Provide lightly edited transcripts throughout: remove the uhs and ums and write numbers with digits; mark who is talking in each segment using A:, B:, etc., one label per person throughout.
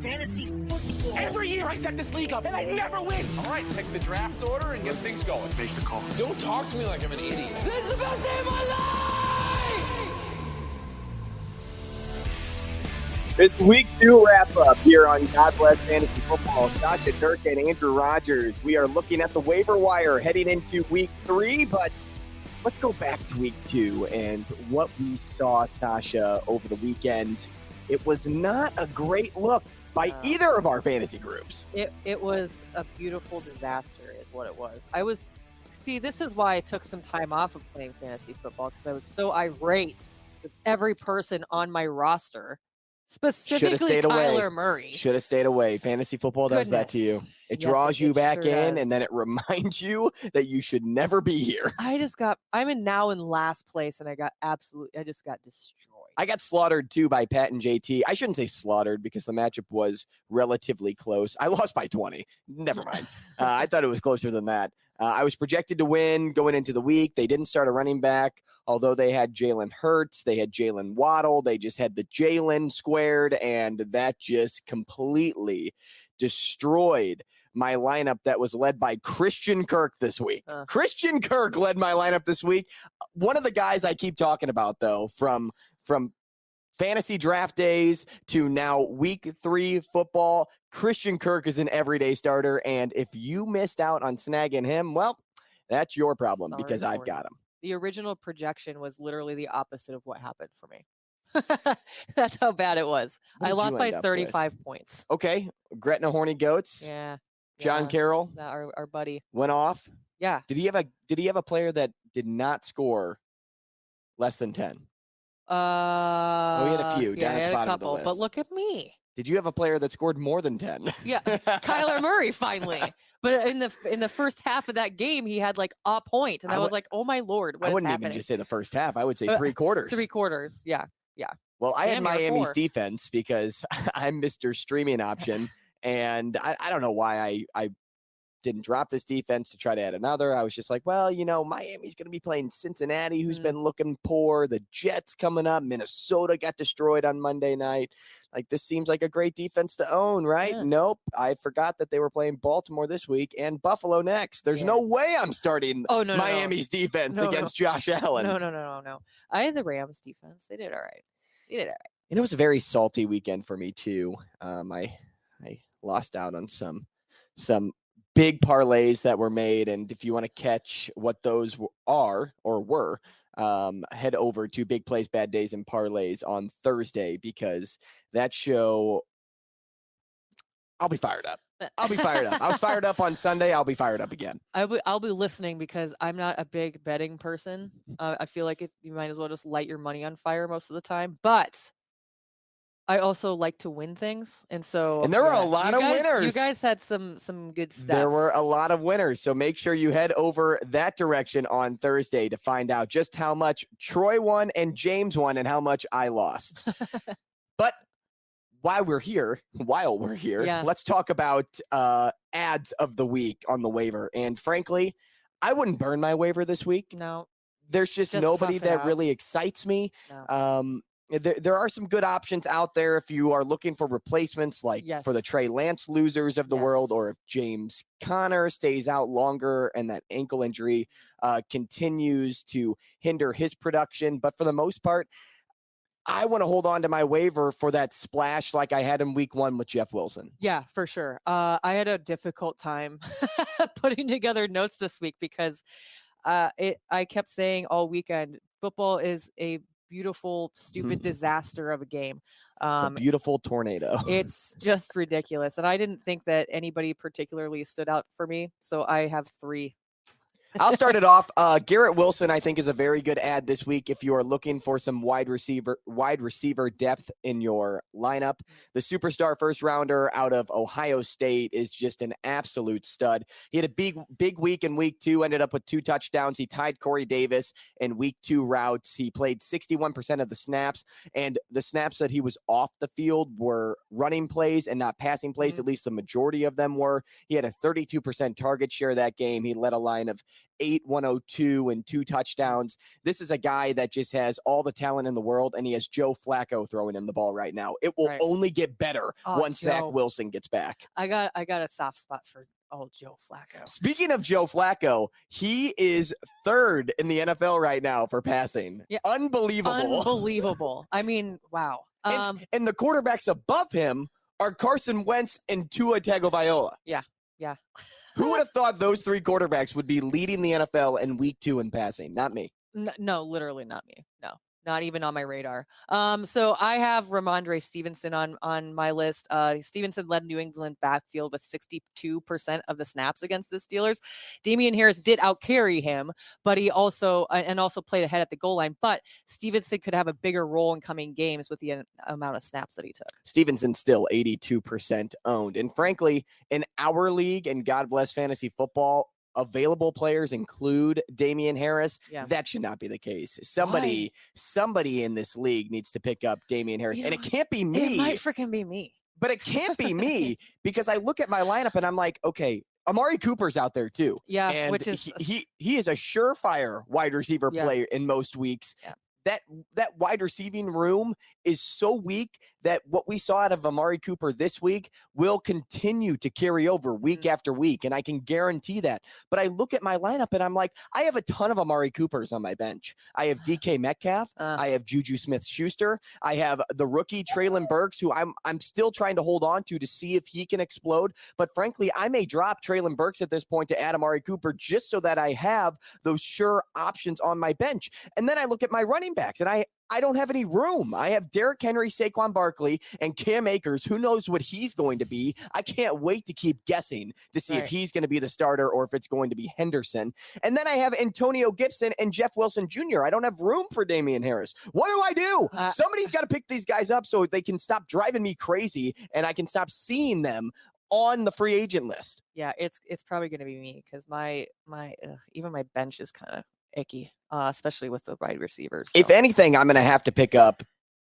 A: fantasy football.
B: Every year I set this league up and I never win. All right, pick the draft order and get things going.
C: Make the call.
B: Don't talk to me like I'm an idiot.
D: This is the best day of my life!
E: It's week 2 wrap up here on God Bless Fantasy Football. Sausha Durken and Andrew Rogers. We are looking at the waiver wire heading into week 3, but let's go back to week 2 and what we saw, Sausha, over the weekend. It was not a great look by either of our fantasy groups.
F: It was a beautiful disaster is what it was. This is why I took some time off of playing fantasy football, because I was so irate with every person on my roster. Specifically Kyler Murray.
E: Should have stayed away. Fantasy football does that to you. It draws you back in, and then it reminds you that you should never be here.
F: I'm now in last place, and I just got destroyed.
E: I got slaughtered too by Pat and JT. I shouldn't say slaughtered because the matchup was relatively close. I lost by 20. Never mind. I thought it was closer than that. I was projected to win going into the week. They didn't start a running back, although they had Jalen Hurts. They had Jalen Waddle. They just had the Jalen squared, and that just completely destroyed my lineup that was led by Christian Kirk this week. Christian Kirk led my lineup this week. One of the guys I keep talking about, though, from fantasy draft days to now week 3 football, Christian Kirk is an everyday starter. And if you missed out on snagging him, well, that's your problem because I've got him.
F: The original projection was literally the opposite of what happened for me. That's how bad it was. I lost by 35 points.
E: Okay. Gretna Horny Goats.
F: Yeah.
E: John Carroll.
F: Our buddy.
E: Went off.
F: Yeah.
E: Did he have a player that did not score less than 10?
F: He
E: had a few down at the bottom of the list.
F: But look at me.
E: Did you have a player that scored more than 10?
F: Yeah, Kyler Murray finally. But in the first half of that game, he had like a point, and I was like, "Oh my lord, what is happening?" I wouldn't
E: even just say the first half. I would say 3 quarters.
F: 3 quarters. Yeah.
E: Well, I had Miami's defense because I'm Mr. Streaming Option, and I don't know why I didn't drop this defense to try to add another. I was just like, well, Miami's going to be playing Cincinnati, who's been looking poor. The Jets coming up. Minnesota got destroyed on Monday night. Like, this seems like a great defense to own, right? Yeah. Nope. I forgot that they were playing Baltimore this week and Buffalo next. There's no way I'm starting Miami's defense against Josh Allen.
F: No. I had the Rams defense. They did all right.
E: And it was a very salty weekend for me, too. I lost out on some big parlays that were made, and if you want to catch what those are or were, head over to Big Plays, Bad Days, and Parlays on Thursday, because that show, I'll be fired up. I was fired up on Sunday. I'll be fired up again.
F: I'll be listening because I'm not a big betting person. I feel like you might as well just light your money on fire most of the time, but I also like to win things, and there
E: were a lot of winners.
F: You guys had some good stuff.
E: There were a lot of winners, so make sure you head over that direction on Thursday to find out just how much Troy won and James won and how much I lost. But while we're here, let's talk about ads of the week on the waiver. And frankly, I wouldn't burn my waiver this week.
F: No,
E: there's just nobody that really excites me.
F: No.
E: There are some good options out there if you are looking for replacements, like for the Trey Lance losers of the world, or if James Conner stays out longer and that ankle injury continues to hinder his production. But for the most part, I want to hold on to my waiver for that splash like I had in week 1 with Jeff Wilson.
F: Yeah, for sure. I had a difficult time putting together notes this week because I kept saying all weekend, football is a beautiful, stupid disaster of a game.
E: It's a beautiful tornado.
F: It's just ridiculous. And I didn't think that anybody particularly stood out for me. So I have 3.
E: I'll start it off. Garrett Wilson, I think, is a very good ad this week if you are looking for some wide receiver depth in your lineup. The superstar first rounder out of Ohio State is just an absolute stud. He had a big week in week 2, ended up with 2 touchdowns. He tied Corey Davis in week 2 routes. He played 61% of the snaps, and the snaps that he was off the field were running plays and not passing plays. At least the majority of them were. He had a 32% target share that game. He led a line of 8, 102, and 2 touchdowns. This is a guy that just has all the talent in the world, and he has Joe Flacco throwing him the ball right now. It will only get better once Zach Wilson gets back.
F: I got a soft spot for Joe Flacco.
E: Speaking of Joe Flacco, he is 3rd in the NFL right now for passing.
F: Yeah.
E: Unbelievable.
F: I mean, wow.
E: And the quarterbacks above him are Carson Wentz and Tua Tagovailoa.
F: Yeah.
E: Who would have thought those 3 quarterbacks would be leading the NFL in week 2 in passing? Not me.
F: No, literally not me. No. Not even on my radar. So I have Ramondre Stevenson on my list. Stevenson led New England backfield with 62% of the snaps against the Steelers. Damian Harris did outcarry him, but he also played ahead at the goal line. But Stevenson could have a bigger role in coming games with the amount of snaps that he took.
E: Stevenson still 82% owned. And frankly, in our league, and God bless fantasy football, available players include Damian Harris.
F: Yeah.
E: That should not be the case. Somebody in this league needs to pick up Damian Harris. And it can't be me.
F: It might freaking be me.
E: But it can't be me because I look at my lineup and I'm like, okay, Amari Cooper's out there too.
F: Yeah,
E: and
F: which is
E: he is a surefire wide receiver player in most weeks.
F: Yeah.
E: That wide receiving room is so weak that what we saw out of Amari Cooper this week will continue to carry over week after week, and I can guarantee that. But I look at my lineup, and I'm like, I have a ton of Amari Coopers on my bench. I have DK Metcalf. I have Juju Smith-Schuster. I have the rookie Treylon Burks, who I'm still trying to hold on to see if he can explode. But frankly, I may drop Treylon Burks at this point to add Amari Cooper just so that I have those sure options on my bench. And then I look at my running backs, and I don't have any room. I have Derrick Henry, Saquon Barkley, and Cam Akers. Who knows what he's going to be? I can't wait to keep guessing to see if he's going to be the starter or if it's going to be Henderson. And then I have Antonio Gibson and Jeff Wilson Jr. I don't have room for Damian Harris. What do I do? Somebody's got to pick these guys up so they can stop driving me crazy and I can stop seeing them on the free agent list.
F: Yeah, it's probably going to be me because my even my bench is kind of icky, especially with the wide receivers. So.
E: If anything, I'm going to have to pick up.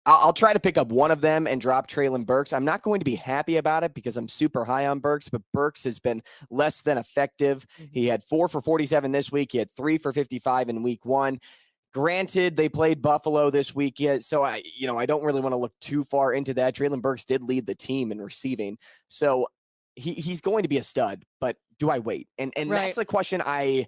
E: I'll try to pick up one of them and drop Treylon Burks. I'm not going to be happy about it because I'm super high on Burks, but Burks has been less than effective. He had 4 for 47 this week. He had 3 for 55 in week 1. Granted, they played Buffalo this week, so I don't really want to look too far into that. Treylon Burks did lead the team in receiving, so he's going to be a stud. But do I wait? And that's the question I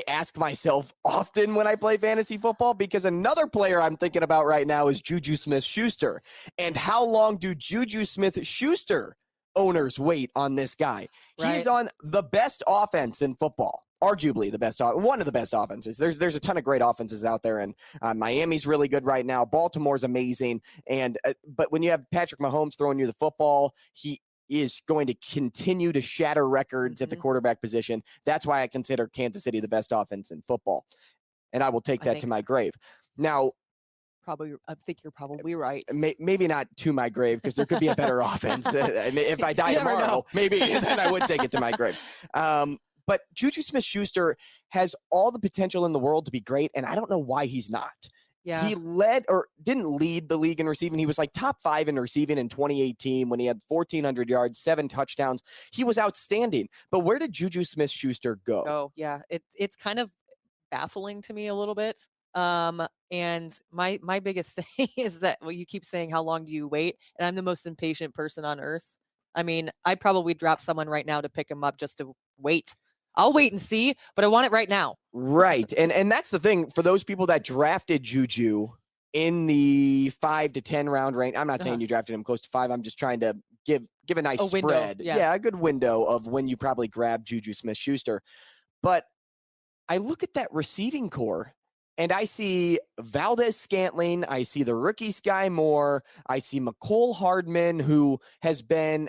E: ask myself often when I play fantasy football, because another player I'm thinking about right now is Juju Smith-Schuster. And how long do Juju Smith-Schuster owners wait on this guy? He's on the best offense in football. Arguably the best, one of the best offenses. There's a ton of great offenses out there, and Miami's really good right now. Baltimore's amazing, and but when you have Patrick Mahomes throwing you the football, he is going to continue to shatter records at the quarterback position. That's why I consider Kansas City the best offense in football, and I will take that to my grave. Now,
F: I think you're probably right.
E: Maybe not to my grave, because there could be a better offense. If I die tomorrow, maybe then I would take it to my grave. But Juju Smith-Schuster has all the potential in the world to be great, and I don't know why he's not.
F: Yeah.
E: He led or didn't lead the league in receiving. He was like top 5 in receiving in 2018 when he had 1,400 yards, 7 touchdowns. He was outstanding. But where did Juju Smith-Schuster go?
F: Oh, yeah. It's kind of baffling to me a little bit. And my biggest thing is that you keep saying, how long do you wait? And I'm the most impatient person on earth. I mean, I'd probably drop someone right now to pick him up just to wait. I'll wait and see, but I want it right now.
E: Right. And that's the thing for those people that drafted Juju in the 5 to 10 round range. I'm not saying you drafted him close to 5. I'm just trying to give a nice spread. Yeah, a good window of when you probably grab Juju Smith-Schuster. But I look at that receiving core and I see Valdez-Scantling. I see the rookie Sky Moore. I see McCole Hardman, who has been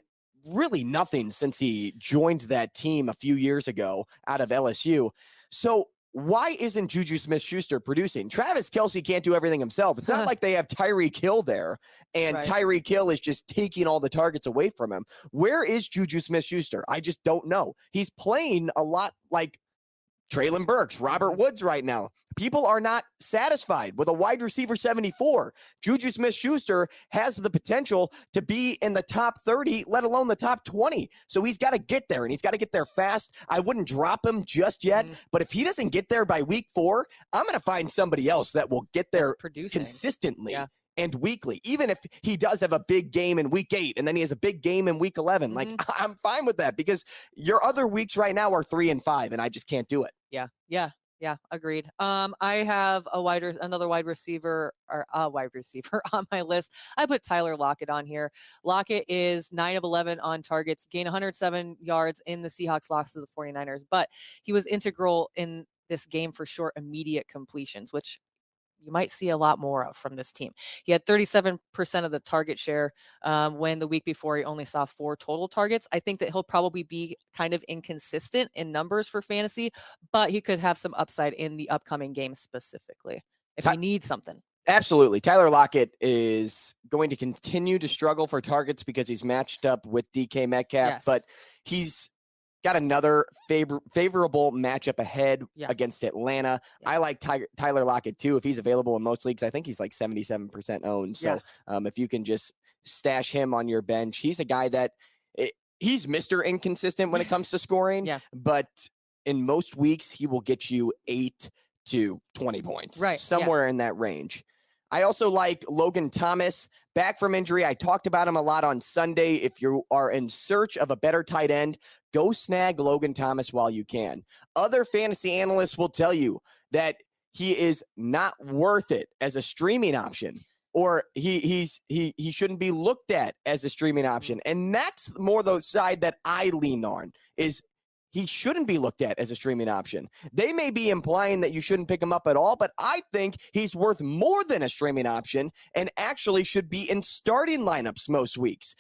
E: really nothing since he joined that team a few years ago out of LSU. So why isn't Juju Smith-Schuster producing? Travis Kelce can't do everything himself. It's not like they have Tyreek Hill there, and Tyreek Hill is just taking all the targets away from him. Where is Juju Smith-Schuster? I just don't know. He's playing a lot like Traylon Burks, Robert Woods right now. People are not satisfied with a wide receiver 74. Juju Smith-Schuster has the potential to be in the top 30, let alone the top 20. So he's got to get there, and he's got to get there fast. I wouldn't drop him just yet, but if he doesn't get there by week 4, I'm going to find somebody else that will get there consistently. And weekly, even if he does have a big game in week 8 and then he has a big game in week 11, like I'm fine with that because your other weeks right now are 3 and 5 and I just can't do it.
F: Yeah, agreed. I have another wide receiver on my list. I put Tyler Lockett on here. Lockett is 9 of 11 on targets, gained 107 yards in the Seahawks loss to the 49ers, but he was integral in this game for short, immediate completions, which you might see a lot more of from this team. He had 37% of the target share when the week before he only saw 4 total targets. I think that he'll probably be kind of inconsistent in numbers for fantasy, but he could have some upside in the upcoming game specifically if he needs something.
E: Absolutely. Tyler Lockett is going to continue to struggle for targets because he's matched up with DK Metcalf, but he's got another favorable matchup ahead against Atlanta. I like Tyler Lockett too. If he's available in most leagues, I think he's like 77% owned. So if you can just stash him on your bench, he's a guy that he's Mr. Inconsistent when it comes to scoring, but in most weeks, he will get you 8 to 20 points, somewhere in that range. I also like Logan Thomas, back from injury. I talked about him a lot on Sunday. If you are in search of a better tight end, go snag Logan Thomas while you can. Other fantasy analysts will tell you that he is not worth it as a streaming option, or he shouldn't be looked at as a streaming option. And that's more the side that I lean on, is he shouldn't be looked at as a streaming option. They may be implying that you shouldn't pick him up at all, but I think he's worth more than a streaming option and actually should be in starting lineups most weeks.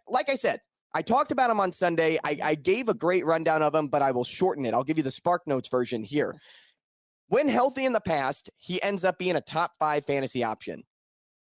E: Like I said, I talked about him on Sunday. I gave a great rundown of him, but I will shorten it. I'll give you the Spark Notes version here. When healthy in the past, he ends up being a top 5 fantasy option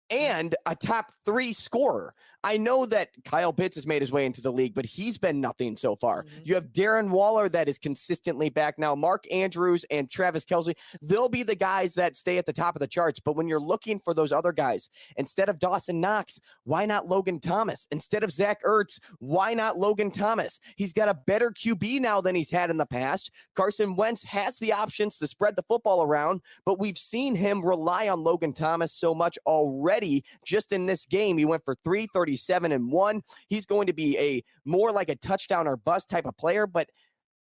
E: and a top 3 scorer. I know that Kyle Pitts has made his way into the league, but he's been nothing so far. You have Darren Waller that is consistently back now. Mark Andrews and Travis Kelce, they'll be the guys that stay at the top of the charts. But when you're looking for those other guys, instead of Dawson Knox, why not Logan Thomas? Instead of Zach Ertz, why not Logan Thomas? He's got a better QB now than he's had in the past. Carson Wentz has the options to spread the football around, but we've seen him rely on Logan Thomas so much already. Just in this game, he went for 337 and 1. He's going to be more like a touchdown or bust type of player, but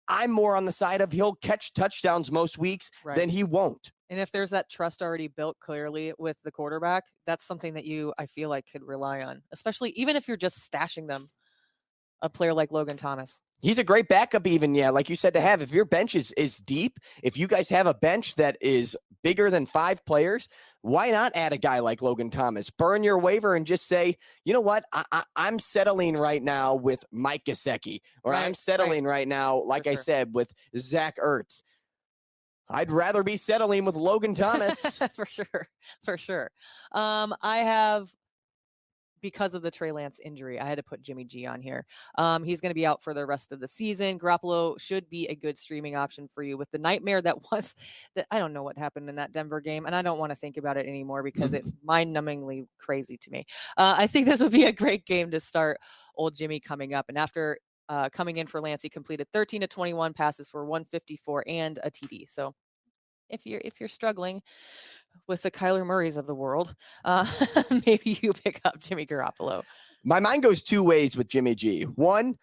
E: I'm more on the side of he'll catch touchdowns most weeks than he won't.
F: And if there's that trust already built clearly with the quarterback, that's something that I feel like could rely on, especially even if you're just stashing them, a player like Logan Thomas.
E: He's a great backup even, like you said, to have. If your bench is deep, if you guys have a bench that is bigger than 5 players, why not add a guy like Logan Thomas? Burn your waiver and just say, you know what, I'm settling right now with Mike Gesicki, or I'm settling right now, like I said, with Zach Ertz. I'd rather be settling with Logan Thomas.
F: For sure. I have, because of the Trey Lance injury, I had to put Jimmy G on here. He's going to be out for the rest of the season. Garoppolo should be a good streaming option for you with the nightmare that I don't know what happened in that Denver game, and I don't want to think about it anymore because it's mind-numbingly crazy to me. I think this would be a great game to start old Jimmy coming up. And after coming in for Lance, he completed 13 to 21 passes for 154 and a TD. So if you're struggling with the Kyler Murrays of the world, maybe you pick up Jimmy Garoppolo.
E: My mind goes 2 ways with Jimmy G. One,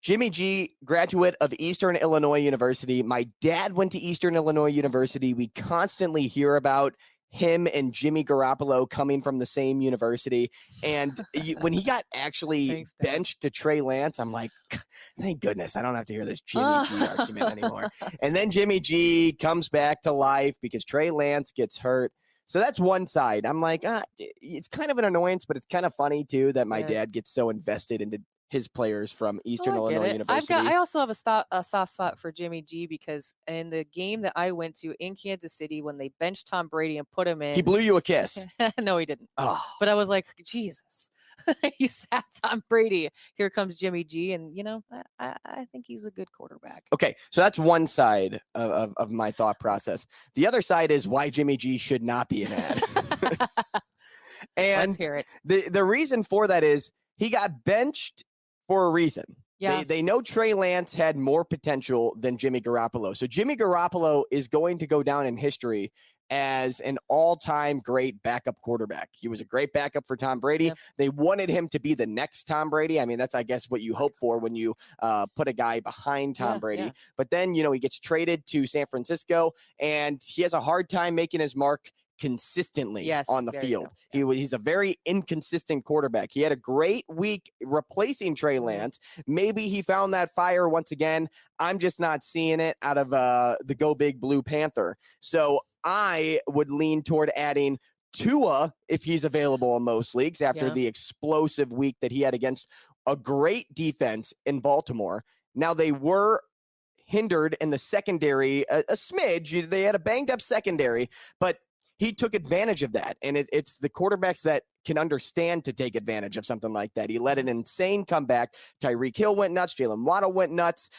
E: Jimmy G, graduate of Eastern Illinois University. My dad went to Eastern Illinois University. We constantly hear about him and Jimmy Garoppolo coming from the same university. And when he got actually benched to Trey Lance, I'm like, thank goodness I don't have to hear this Jimmy G argument anymore. And then Jimmy G comes back to life because Trey Lance gets hurt. So that's one side. I'm like, it's kind of an annoyance, but it's kind of funny too that my dad gets so invested into his players from Eastern Illinois University.
F: I also have a soft spot for Jimmy G because in the game that I went to in Kansas City, when they benched Tom Brady and put him in,
E: he blew you a kiss.
F: No, he didn't.
E: Oh.
F: But I was like, Jesus, You sat Tom Brady. Here comes Jimmy G, and I think he's a good quarterback.
E: Okay, so that's one side of my thought process. The other side is why Jimmy G should not be an ad. And
F: Let's hear it.
E: the reason for that is he got benched for a reason.
F: Yeah.
E: They know Trey Lance had more potential than Jimmy Garoppolo. So Jimmy Garoppolo is going to go down in history as an all-time great backup quarterback. He was a great backup for Tom Brady.
F: Yep.
E: They wanted him to be the next Tom Brady. I mean, that's, I guess, what you hope for when you put a guy behind Tom Brady.
F: Yeah.
E: But then, he gets traded to San Francisco, and he has a hard time making his mark consistently on the field. He's a very inconsistent quarterback. He had a great week replacing Trey Lance. Maybe he found that fire once again. I'm just not seeing it out of the Go Big Blue Panther. So I would lean toward adding Tua if he's available in most leagues after the explosive week that he had against a great defense in Baltimore. Now, they were hindered in the secondary a smidge. They had a banged up secondary, but he took advantage of that. And it's the quarterbacks that can understand to take advantage of something like that. He led an insane comeback. Tyreek Hill went nuts. Jalen Waddle went nuts.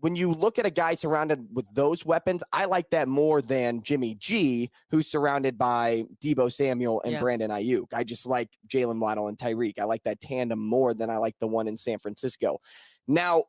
E: When you look at a guy surrounded with those weapons, I like that more than Jimmy G, who's surrounded by Deebo Samuel and Brandon Ayuk. I just like Jalen Waddle and Tyreek. I like that tandem more than I like the one in San Francisco. Now,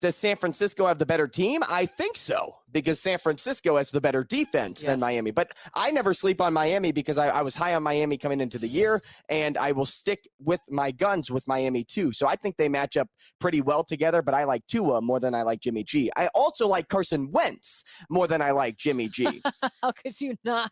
E: does San Francisco have the better team? I think so, because San Francisco has the better defense than Miami. But I never sleep on Miami because I was high on Miami coming into the year, and I will stick with my guns with Miami too. So I think they match up pretty well together, but I like Tua more than I like Jimmy G. I also like Carson Wentz more than I like Jimmy G.
F: How could you not?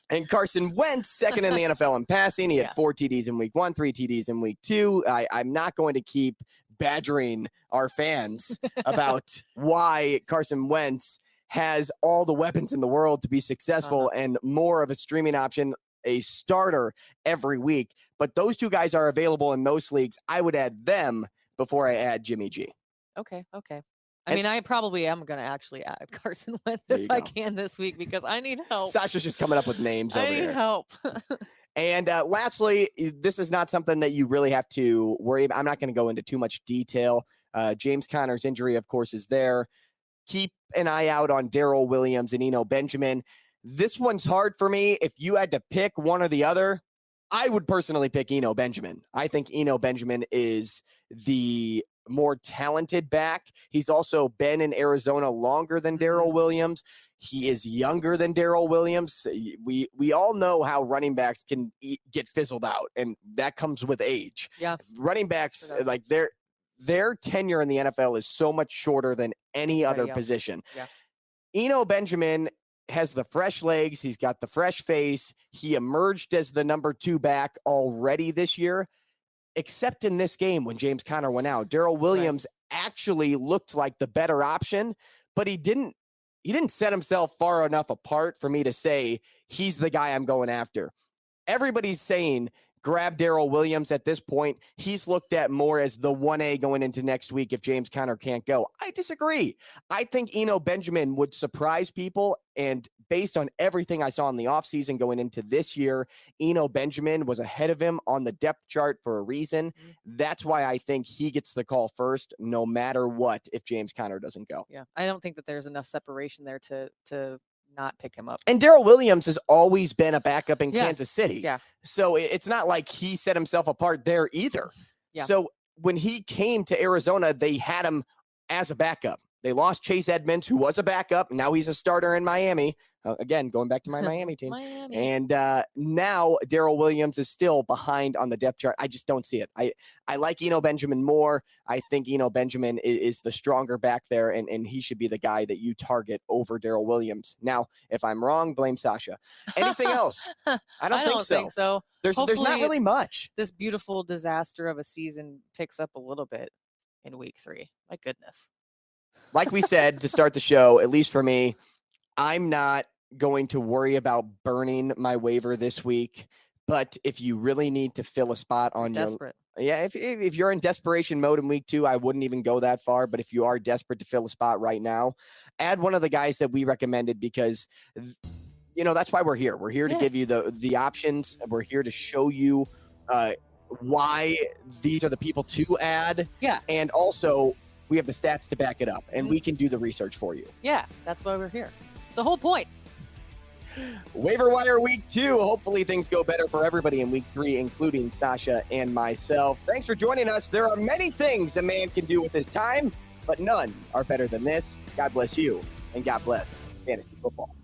E: And Carson Wentz, second in the NFL in passing. He had 4 TDs in week 1, 3 TDs in week 2. I'm not going to keep badgering our fans about why Carson Wentz has all the weapons in the world to be successful and more of a streaming option, a starter every week. But those two guys are available in most leagues. I would add them before I add Jimmy G.
F: Okay. I mean, I probably am going to actually add Carson Wentz if I can this week because I need help.
E: Sasha's just coming up with names over here.
F: I need help.
E: And lastly, this is not something that you really have to worry about. I'm not going to go into too much detail. James Conner's injury, of course, is there. Keep an eye out on Darrell Williams and Eno Benjamin. This one's hard for me. If you had to pick one or the other, I would personally pick Eno Benjamin. I think Eno Benjamin is the more talented back. He's also been in Arizona longer than Darrell Williams. He is younger than Darrell Williams. We all know how running backs can get fizzled out, and that comes with age.
F: Yeah,
E: running backs, like their tenure in the NFL is so much shorter than any other position.
F: Yeah.
E: Eno Benjamin has the fresh legs. He's got the fresh face. He emerged as the number 2 back already this year, except in this game when James Conner went out. Darrell Williams actually looked like the better option, but he didn't set himself far enough apart for me to say he's the guy I'm going after. Everybody's saying grab Darrell Williams at this point. He's looked at more as the 1A going into next week if James Conner can't go. I disagree. I think Eno Benjamin would surprise people, and based on everything I saw in the offseason going into this year, Eno Benjamin was ahead of him on the depth chart for a reason. That's why I think he gets the call first, no matter what, if James Conner doesn't go.
F: Yeah, I don't think that there's enough separation there to not pick him up.
E: And Darrell Williams has always been a backup in Kansas City.
F: Yeah.
E: So it's not like he set himself apart there either.
F: Yeah.
E: So when he came to Arizona, they had him as a backup. They lost Chase Edmonds, who was a backup. Now he's a starter in Miami. Again, going back to my Miami team. And now Darrell Williams is still behind on the depth chart. I just don't see it. I like Eno Benjamin more. I think Eno Benjamin is the stronger back there, and he should be the guy that you target over Darrell Williams. Now, if I'm wrong, blame Sasha. Anything else? I don't think so. There's not really much.
F: This beautiful disaster of a season picks up a little bit in week 3. My goodness.
E: Like we said to start the show, at least for me, I'm not going to worry about burning my waiver this week. But if you really need to fill a spot on
F: desperate.
E: If you're in desperation mode in week 2, I wouldn't even go that far. But if you are desperate to fill a spot right now, add one of the guys that we recommended, because that's why we're here. We're here to give you the options. We're here to show you why these are the people to add.
F: Yeah.
E: And also, we have the stats to back it up, and we can do the research for you.
F: Yeah, that's why we're here. It's the whole point.
E: Waiver Wire Week 2. Hopefully things go better for everybody in Week 3, including Sasha and myself. Thanks for joining us. There are many things a man can do with his time, but none are better than this. God bless you, and God bless fantasy football.